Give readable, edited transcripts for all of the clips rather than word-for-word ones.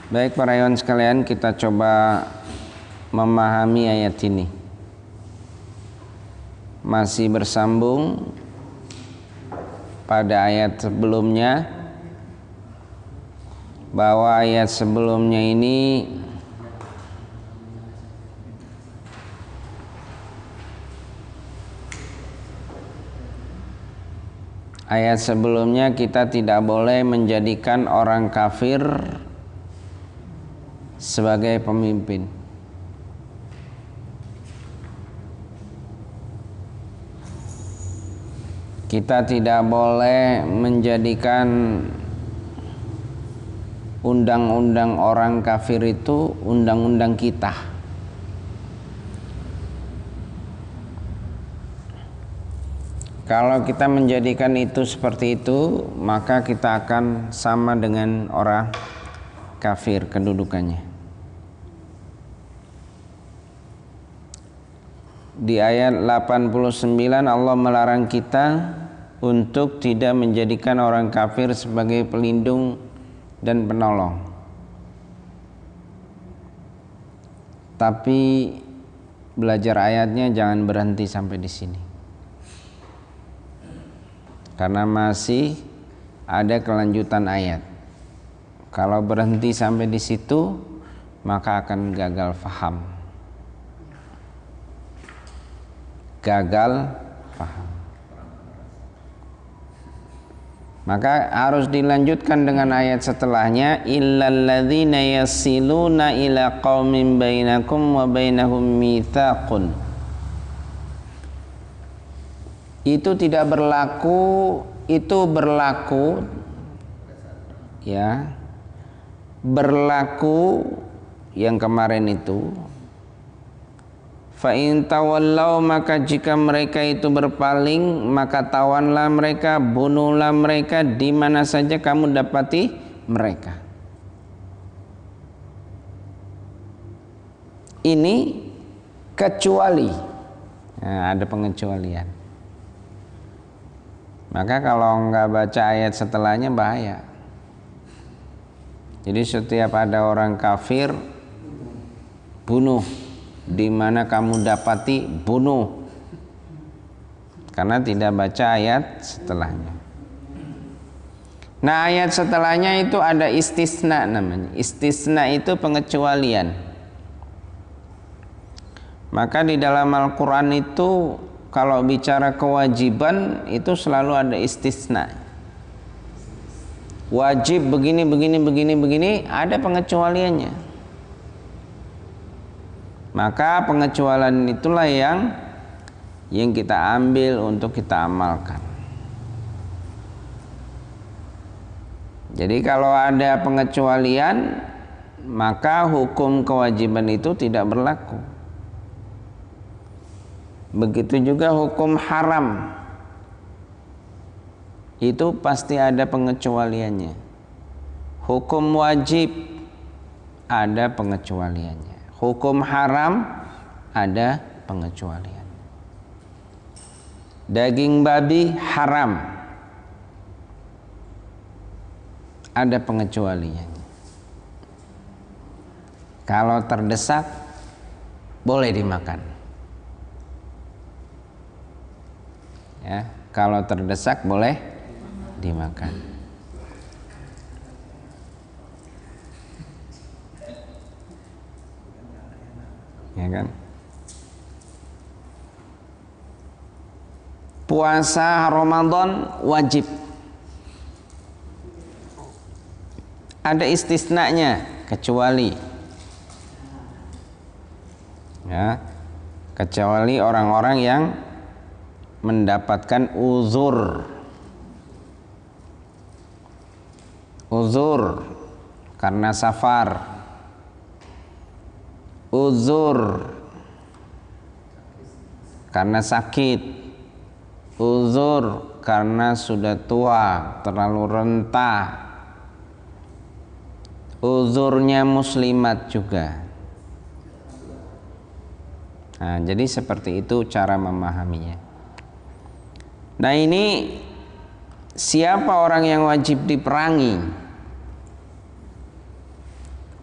Baik para ikhwan sekalian, kita coba memahami ayat ini. Masih bersambung pada ayat sebelumnya, bahwa ayat sebelumnya ini kita tidak boleh menjadikan orang kafir sebagai pemimpin. Kita tidak boleh menjadikan undang-undang orang kafir itu undang-undang kita. Kalau kita menjadikan itu seperti itu, maka kita akan sama dengan orang kafir kedudukannya. Di ayat 89 Allah melarang kita untuk tidak menjadikan orang kafir sebagai pelindung dan penolong. Tapi belajar ayatnya jangan berhenti sampai di sini, karena masih ada kelanjutan ayat. Kalau berhenti sampai di situ, maka akan gagal faham. Maka harus dilanjutkan dengan ayat setelahnya, illal ladzina yasiluna ila qaumin bainakum wa bainahum mitsaqun. Itu tidak berlaku, itu berlaku ya. Berlaku yang kemarin itu, fa in tawallau, maka jika mereka itu berpaling, maka tawanlah mereka, bunuhlah mereka di mana saja kamu dapati mereka. Ini kecuali, nah, ada pengecualian. Maka kalau nggak baca ayat setelahnya bahaya. Jadi setiap ada orang kafir, bunuh. Di mana kamu dapati, bunuh. Karena tidak baca ayat setelahnya. Nah, ayat setelahnya itu ada istisna namanya. Istisna itu pengecualian. Maka di dalam Al-Quran itu kalau bicara kewajiban itu selalu ada istisna. Wajib begini, ada pengecualiannya. Maka pengecualian itulah yang kita ambil untuk kita amalkan. Jadi kalau ada pengecualian, maka hukum kewajiban itu tidak berlaku. Begitu juga hukum haram, itu pasti ada pengecualiannya. Hukum wajib ada pengecualiannya. Hukum haram ada pengecualian. Daging babi haram, ada pengecualian. Kalau terdesak boleh dimakan. Ya, kalau terdesak boleh dimakan. Ya kan? Puasa Ramadan wajib. Ada istisnanya, kecuali ya, kecuali orang-orang yang mendapatkan uzur karena safar, uzur karena sakit, uzur karena sudah tua, terlalu renta, uzurnya muslimat juga. Nah, jadi seperti itu cara memahaminya. Nah, ini siapa orang yang wajib diperangi?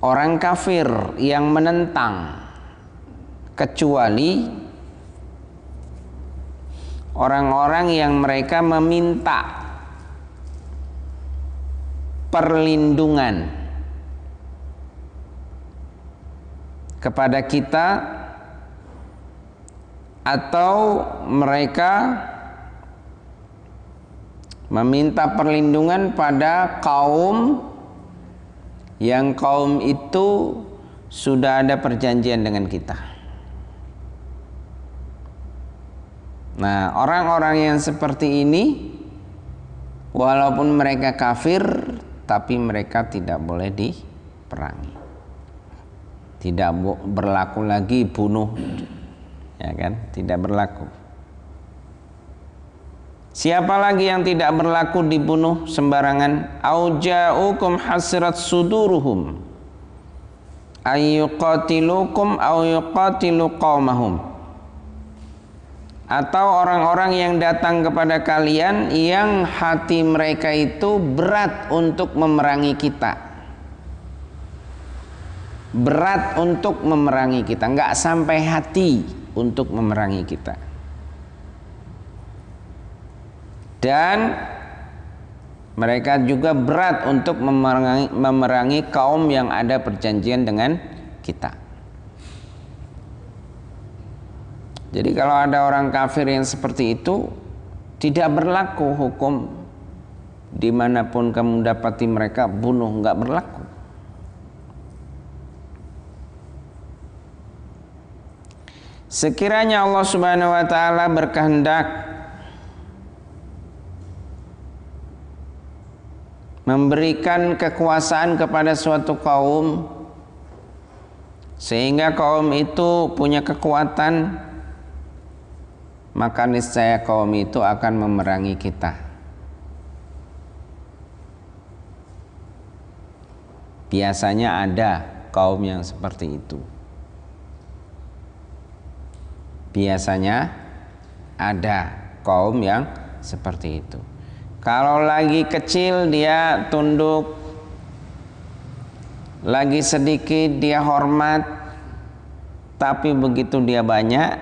orang kafir yang menentang, kecuali orang-orang yang mereka meminta perlindungan kepada kita, atau mereka meminta perlindungan pada kaum yang kaum itu sudah ada perjanjian dengan kita. Nah, orang-orang yang seperti ini walaupun mereka kafir, tapi mereka tidak boleh diperangi. Tidak berlaku lagi bunuh, ya kan? Tidak berlaku. Siapa lagi yang tidak berlaku dibunuh sembarangan? Auja'ukum hasrat suduruhum ayyuqatilukum aw yuqatilu qaumahum. Atau orang-orang yang datang kepada kalian yang hati mereka itu berat untuk memerangi kita. Berat untuk memerangi kita, enggak sampai hati untuk memerangi kita. Dan mereka juga berat untuk memerangi kaum yang ada perjanjian dengan kita. Jadi kalau ada orang kafir yang seperti itu, tidak berlaku hukum dimanapun kamu dapati mereka bunuh, enggak berlaku. Sekiranya Allah Subhanahu wa taala berkehendak memberikan kekuasaan kepada suatu kaum sehingga kaum itu punya kekuatan, maka niscaya kaum itu akan memerangi kita. Biasanya ada kaum yang seperti itu. Biasanya ada kaum yang seperti itu. Kalau lagi kecil dia tunduk, lagi sedikit dia hormat, tapi begitu dia banyak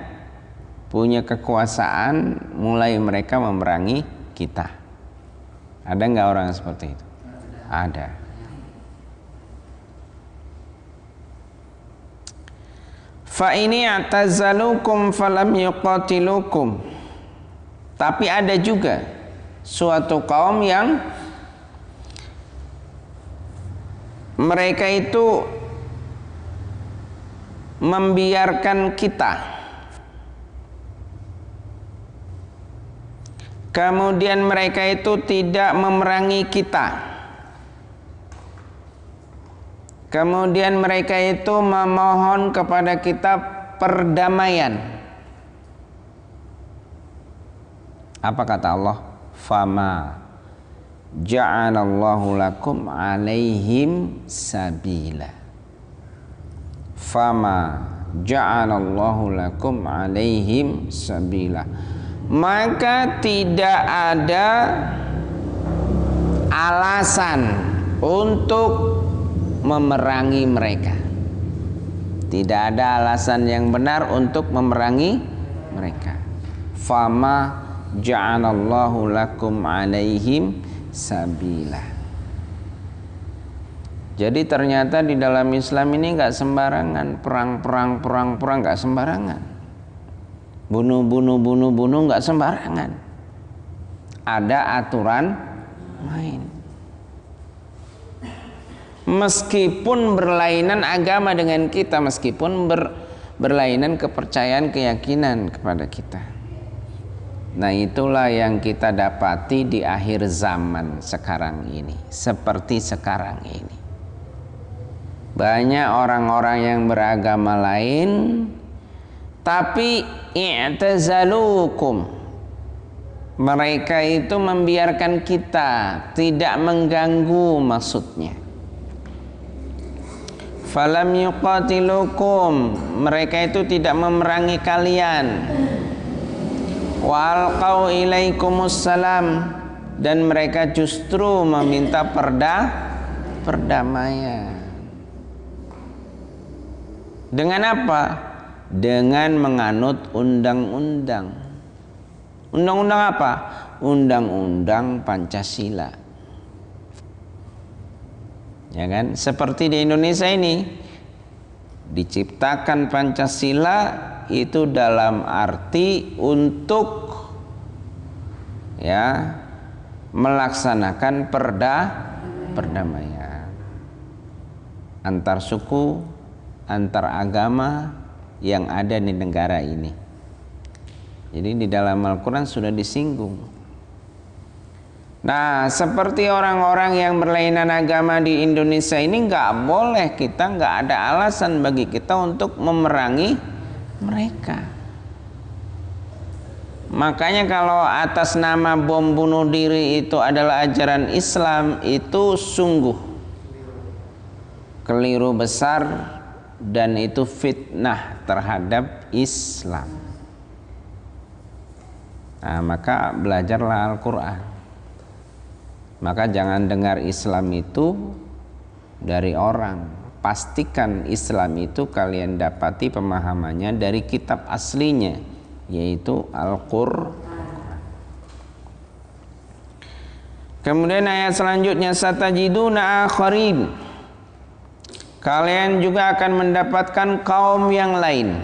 punya kekuasaan, mulai mereka memerangi kita. Ada nggak orang seperti itu? Ada. Fa ini atazalukum falam yuqatilukum. Tapi ada juga suatu kaum yang mereka itu membiarkan kita, kemudian mereka itu tidak memerangi kita, kemudian mereka itu memohon kepada kita perdamaian. Apa kata Allah? Fama ja'alallahu lakum alaihim sabila. Fama ja'alallahu lakum alaihim sabila. Maka tidak ada alasan untuk memerangi mereka. Tidak ada alasan yang benar untuk memerangi mereka. Fama ja'alallahu lakum alaihim sabila. Jadi ternyata di dalam Islam ini nggak sembarangan, perang nggak sembarangan, bunuh nggak sembarangan. Ada aturan main. Meskipun berlainan agama dengan kita, meskipun berlainan kepercayaan, keyakinan kepada kita. Nah, itulah yang kita dapati di akhir zaman sekarang ini. Seperti sekarang ini, banyak orang-orang yang beragama lain tapi i'tazalukum, mereka itu membiarkan kita, tidak mengganggu maksudnya. Falam yuqatilukum, mereka itu tidak memerangi kalian. Wa alqau ilaikumussalam, dan mereka justru meminta perdamaian. Dengan apa? Dengan menganut undang-undang. Undang-undang apa? Undang-undang Pancasila. Ya kan? Seperti di Indonesia ini diciptakan Pancasila itu dalam arti untuk ya melaksanakan perdamaian antar suku, antar agama yang ada di negara ini. Jadi di dalam Al-Quran sudah disinggung. Nah, seperti orang-orang yang berlainan agama di Indonesia ini nggak boleh, kita nggak ada alasan bagi kita untuk memerangi mereka. Makanya kalau atas nama bom bunuh diri itu adalah ajaran Islam, itu sungguh keliru besar dan itu fitnah terhadap Islam. Nah, maka belajarlah Al-Quran. Maka jangan dengar Islam itu dari orang. Pastikan Islam itu kalian dapati pemahamannya dari kitab aslinya, yaitu Al-Qur'an. Kemudian ayat selanjutnya, satajiduna akharin. Kalian juga akan mendapatkan kaum yang lain.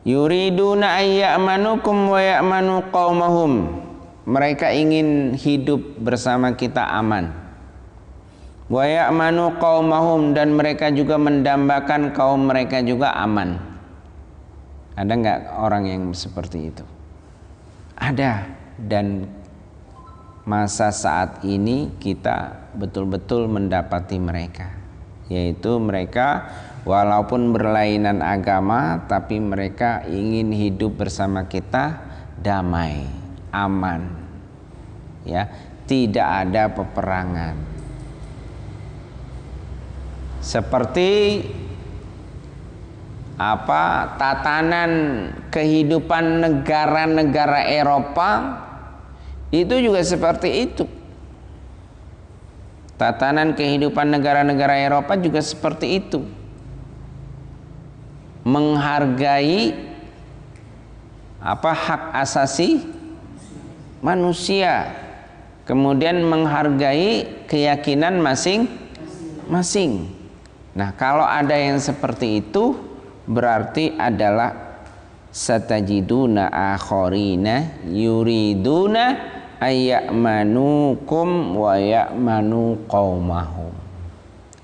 Yuriduna ayyamanukum wa ya'manu qaumahum. Mereka ingin hidup bersama kita aman. Wa ya'manu qaumahum, dan mereka juga mendambakan kaum mereka juga aman. Ada enggak orang yang seperti itu? Ada, dan masa saat ini kita betul-betul mendapati mereka, yaitu mereka walaupun berlainan agama tapi mereka ingin hidup bersama kita damai, aman, ya, tidak ada peperangan. Seperti apa tatanan kehidupan negara-negara Eropa itu juga seperti itu. Tatanan kehidupan negara-negara Eropa juga seperti itu. Menghargai apa hak asasi manusia, kemudian menghargai keyakinan masing-masing. Nah, kalau ada yang seperti itu berarti adalah satajiduna akharina yuriduna ayyamanukum wa ya'manu qaumahum.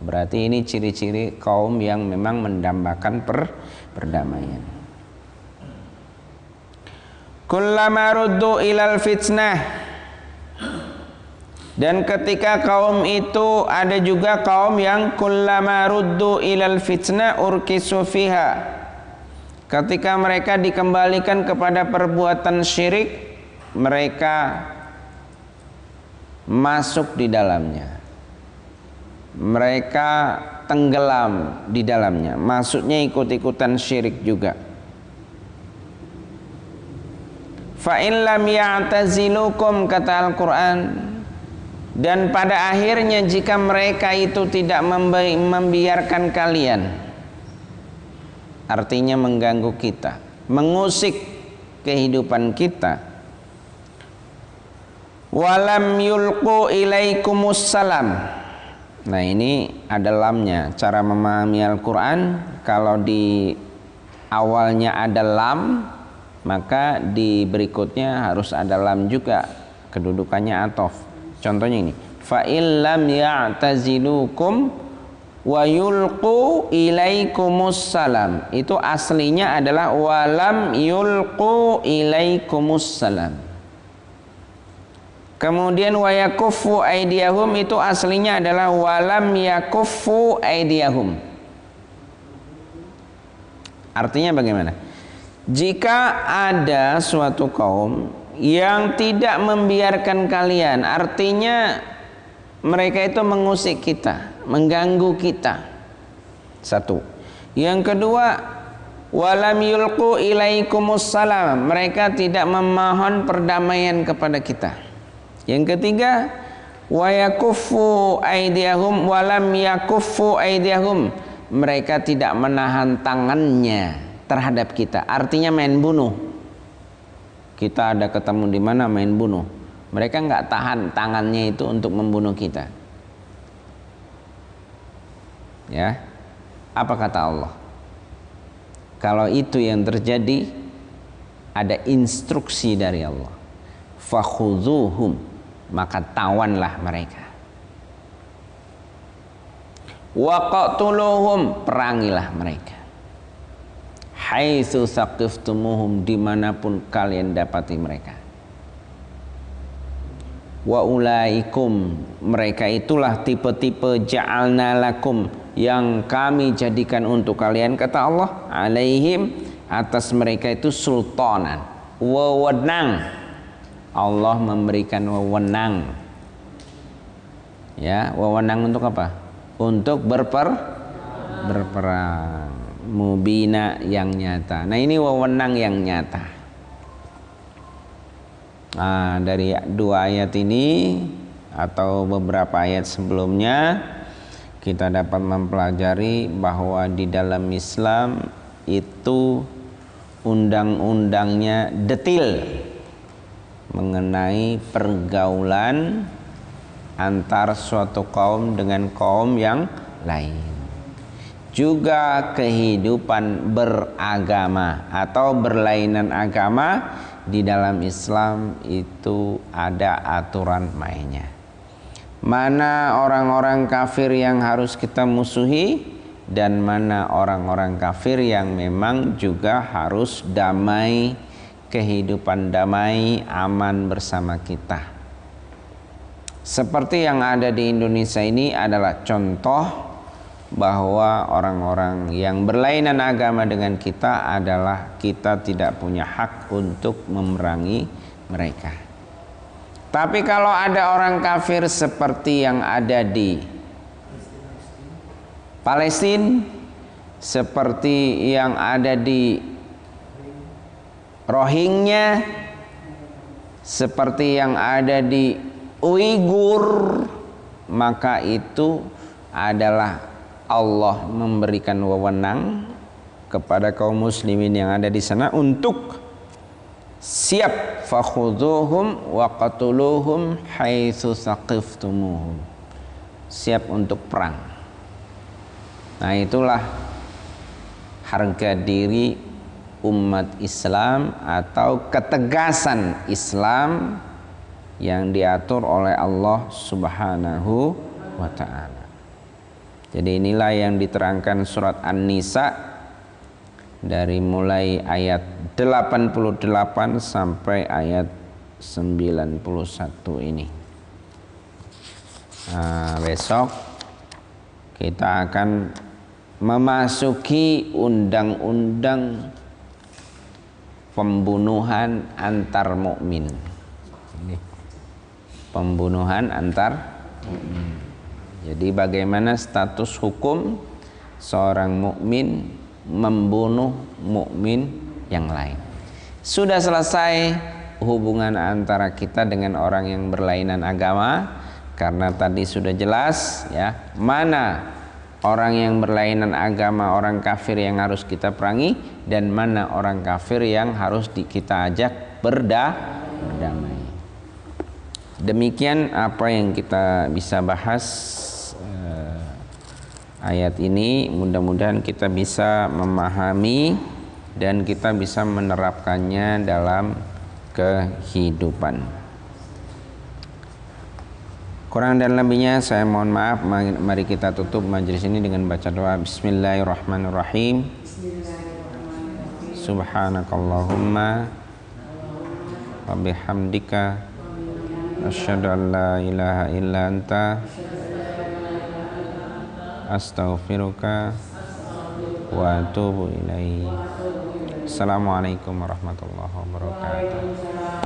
Berarti ini ciri-ciri kaum yang memang mendambakan perdamaian. Kullama ruddu ilal fitnah. Dan ketika kaum itu ada juga kaum yang kullama ruddu ilal fitnah urkisu fiha. Ketika mereka dikembalikan kepada perbuatan syirik, mereka masuk di dalamnya. Mereka tenggelam di dalamnya. Maksudnya ikut-ikutan syirik juga. Fa in lam ya'tazilukum, kata Al-Quran. Dan pada akhirnya jika mereka itu tidak membiarkan kalian, artinya mengganggu kita, mengusik kehidupan kita, walam yulqu ilaikumus salam. Nah, ini ada lamnya. Cara memahami Al-Quran, kalau di awalnya ada lam, maka di berikutnya harus ada lam juga, kedudukannya atof. Contohnya ini, fa illam ya'tazilukum wa yulqu ilaikumus salam. Itu aslinya adalah walam yulqu ilaikumus salam. Kemudian wa yakuffu aydiyahum, itu aslinya adalah walam yakuffu aydiyahum. Artinya bagaimana? Jika ada suatu kaum yang tidak membiarkan kalian, artinya mereka itu mengusik kita, mengganggu kita. Satu. Yang kedua, walam yulqu ilaikumus salam, mereka tidak memohon perdamaian kepada kita. Yang ketiga, wa yakuffu aydiyahum walam yakuffu aydiyahum, mereka tidak menahan tangannya terhadap kita. Artinya main bunuh. Kita ada ketemu di mana main bunuh. Mereka nggak tahan tangannya itu untuk membunuh kita. Ya, apa kata Allah? Kalau itu yang terjadi, ada instruksi dari Allah. Fakhudhuhum, maka tawanlah mereka. Waqatuluhum, perangilah mereka. Haitsu saqiftumuhum, dimanapun kalian dapati mereka. Wa ulaikum, mereka itulah tipe-tipe ja'alna lakum, yang kami jadikan untuk kalian, kata Allah, alaihim, atas mereka itu sultanan, wewenang. Allah memberikan wewenang. Ya, wewenang untuk apa? Untuk berperang, mubina, yang nyata. Nah, ini wewenang yang nyata. Nah, dari dua ayat ini atau beberapa ayat sebelumnya kita dapat mempelajari bahwa di dalam Islam itu undang-undangnya detil mengenai pergaulan antar suatu kaum dengan kaum yang lain. Juga kehidupan beragama atau berlainan agama di dalam Islam itu ada aturan mainnya. Mana orang-orang kafir yang harus kita musuhi dan mana orang-orang kafir yang memang juga harus damai, kehidupan damai, aman bersama kita. Seperti yang ada di Indonesia ini adalah contoh bahwa orang-orang yang berlainan agama dengan kita adalah kita tidak punya hak untuk memerangi mereka. Tapi kalau ada orang kafir seperti yang ada di Palestina, seperti yang ada di Rohingya, seperti yang ada di Uighur, maka itu adalah Allah memberikan wewenang kepada kaum muslimin yang ada di sana untuk siap, fakhudhuhum waqatuluhum haitsu saqiftumuhum, siap untuk perang. Nah, itulah harga diri umat Islam atau ketegasan Islam yang diatur oleh Allah Subhanahu wa ta'ala. Jadi inilah yang diterangkan surat An-Nisa dari mulai ayat 88 sampai ayat 91 ini. Nah, besok kita akan memasuki undang-undang pembunuhan antar mukmin. Pembunuhan antar mukmin. Jadi bagaimana status hukum seorang mukmin membunuh mukmin yang lain. Sudah selesai hubungan antara kita dengan orang yang berlainan agama, karena tadi sudah jelas ya, mana orang yang berlainan agama, orang kafir yang harus kita perangi, dan mana orang kafir yang harus kita ajak berdamai. Demikian apa yang kita bisa bahas ayat ini. Mudah-mudahan kita bisa memahami dan kita bisa menerapkannya dalam kehidupan. Kurang dan lebihnya saya mohon maaf. Mari kita tutup majelis ini dengan baca doa. Bismillahirrahmanirrahim. Subhanakallahumma wa bihamdika asyhadu an la ilaha illa anta astaghfiruka wa atubu ilaik. Assalamualaikum warahmatullahi wabarakatuh.